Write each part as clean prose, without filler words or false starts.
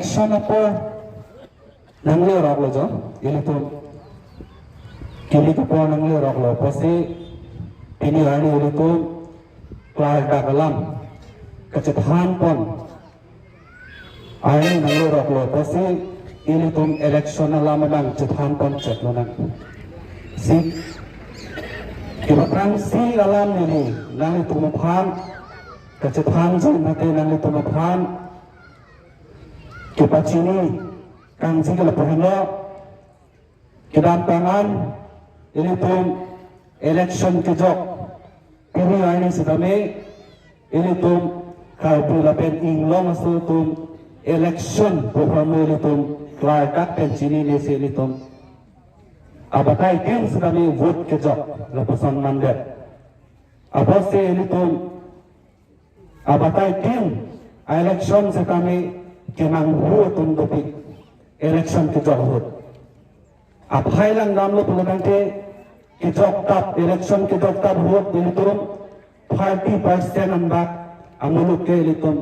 election apa nangle rok lo jo ini tuh kili kepo nangle rok lo pasti ini hari itu kelar dagalam kecetahan pon hari nangle rok lo pasti ini tuh election alam bang kecetahan pon cek lo nang si Kibatang si alam ini nangle tuh mapan kecetahan jadi nanti nangle tuh mapan kita sini kang sih kalau pernah kedatangan ini tuh election kejok pilih ini sedame ini tuh kalau lapen inglong asal tuh election bukan ini tuh keladak pensini nasi ini tuh abatai tim sedame vote kejok lepasan mandat apa sih ini tuh abatai tim election sedame kenang huat untuk election kejok huat. Apa yang namlo peluang ke kejok tap election kejok tap huat itu 30% ambak amuluk ke itu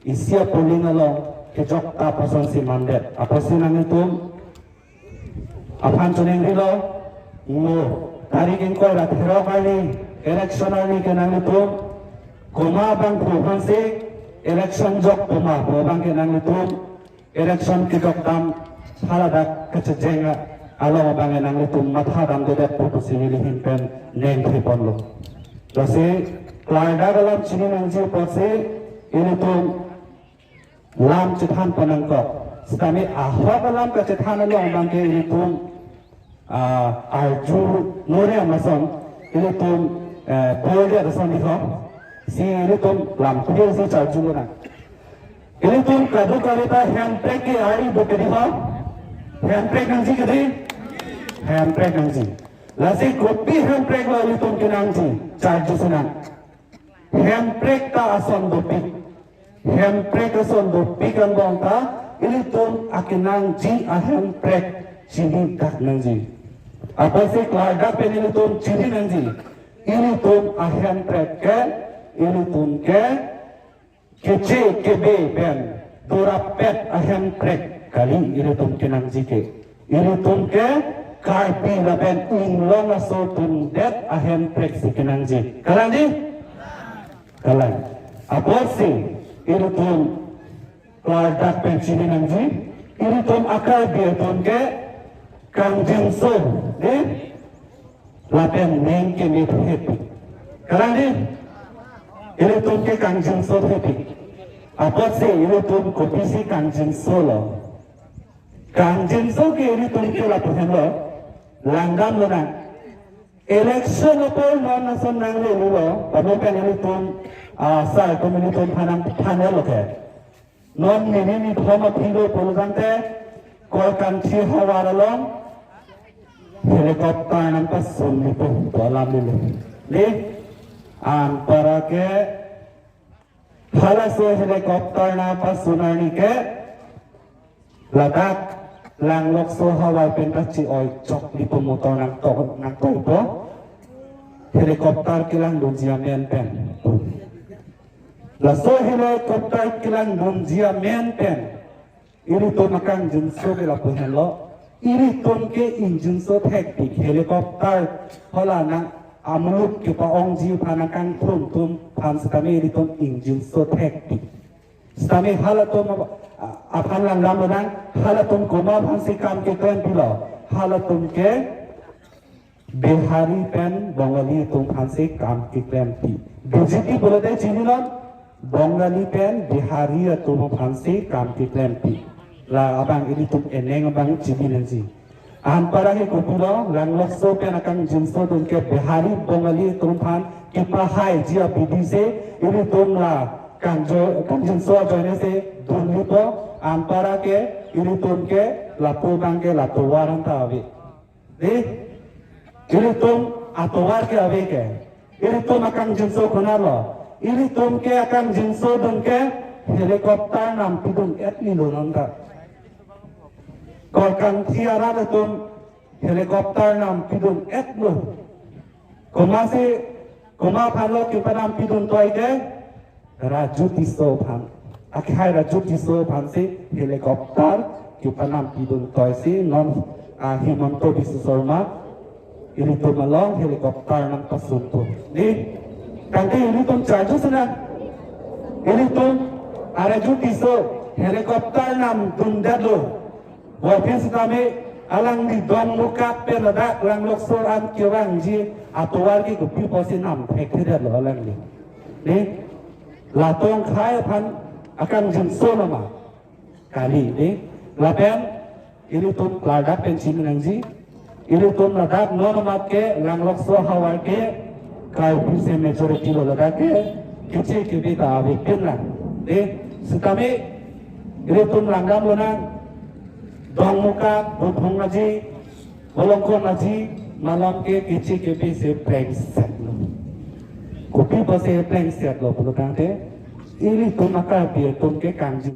isia polling alo kejok tap asan si mandat. Apa sih nang itu? Apa cuning dilo? Mo tarik ingko rat hero kali election ali kenang itu koma bang program si election jok koma bang kenang itu election kejok tam haladak kecejenga alo bang kenang itu matha dam dedet putus milihin pen neng tripon lo lasi kelada dalam sini nangji pose ini tuh lam cethan penangko sekami ahwa dalam kecethan lo bang ke ini tuh arju nore amason ini tuh polder asan dikho si ini tuh lam kudir si charju na ini tuh kadu kalita handbrake ke ari bukedi ho handbrake nangji kedi handbrake nangji lasi kopi handbrake lo ini tuh kenangji charju senang handbrake ta ason dopi handbrake ason dopi kan bangka ini tuh akinangji a handbrake sini tak nangji apa sih keluarga pen ini tuh sini nangji ini tuh a handbrake ke ini tuh ke kece kebe pen dorapet a handbrake kali ini tuh kenangji ke ini tuh ke karpi la pen inglong aso tuh det a handbrake si kenangji kalangji kalang apa sih ini tuh keluarga pen sini nangji ini tuh akar biar tuh ke kang jengso deh lapen neng ke mit happy kalangji ini tuh ke kang jengso happy apa sih ini tuh kopi si kang jengso lo kang jengso ke ini tuh ke lapen lo langgam lo nang election apa lo nason nang lo tapi kan ini tuh asal komunitas panel lo ke non ini thoma thilo polugante kolkan si hawaralong helikopter nampak sunni tu dalam dulu ni antara ke halas helikopter nampak sunani ke ladak langlok so hawai pentas si oi cok di pemotor nang to itu helikopter kilang dunjia pen la so helikopter kilang dunjia pen ini tuh makan jenso ke lapuh lo ini tuh ke injin so teknik helikopter hola nang amuluk ke paong jiu panakan tum pan sekami ini tuh injin so teknik sekami hala tuh apan lang nang hala tuh koma pan sikam ke klan pilo hala tuh ke Bihari pen Bengali tuh pan sikam ke klan pi BJP boleh deh sini non Bengali pen Bihari tuh pan sikam ke klan pi la abang ini tuh eneng abang cibi nanti ampara ke kupuro langlok so pe nakang jinso tuh ke Bihari Bengali tuh pan kipahai jia BDC ini tuh la kang jinso joine se dunli po ampara ke ini tuh ke lapu bang ke lapu waran tawi ini tuh atowar ke awe ke ini tuh nakang jinso konalo ini tuh ke akang jinso tuh ke helikopter nam pidung etni lo nanda kolkan tiara itu helikopter nam pidung etno koma palo kita nam pidung toy ke raju tiso pan akhir rajut diso pansi helikopter kipanam pidun toisi non himanto bisusarma ini tu malong helikopter nang pasunto ni kanti ini tu charge sana ini tu rajut diso helikopter nam tundalo wapin sekami alang di dom muka pelada lang loksoran kiwang ji atuar ki kupi posi nam pekhidat lo alang ni latong khai pan akan jinso nama kali ni lapen ini tu ladak pensin nangji ini tu ladak no nama ke lang lokso hawar ke kai pise majority lo ladak ke kici kibi ta abikin lah ni sekami ini tu langgam lo nang dong muka butung aji bolongkon aji malam ke kici kibi se prank set lo kopi bose prank set lo puluh kante ini tu maka biar tu ke kanji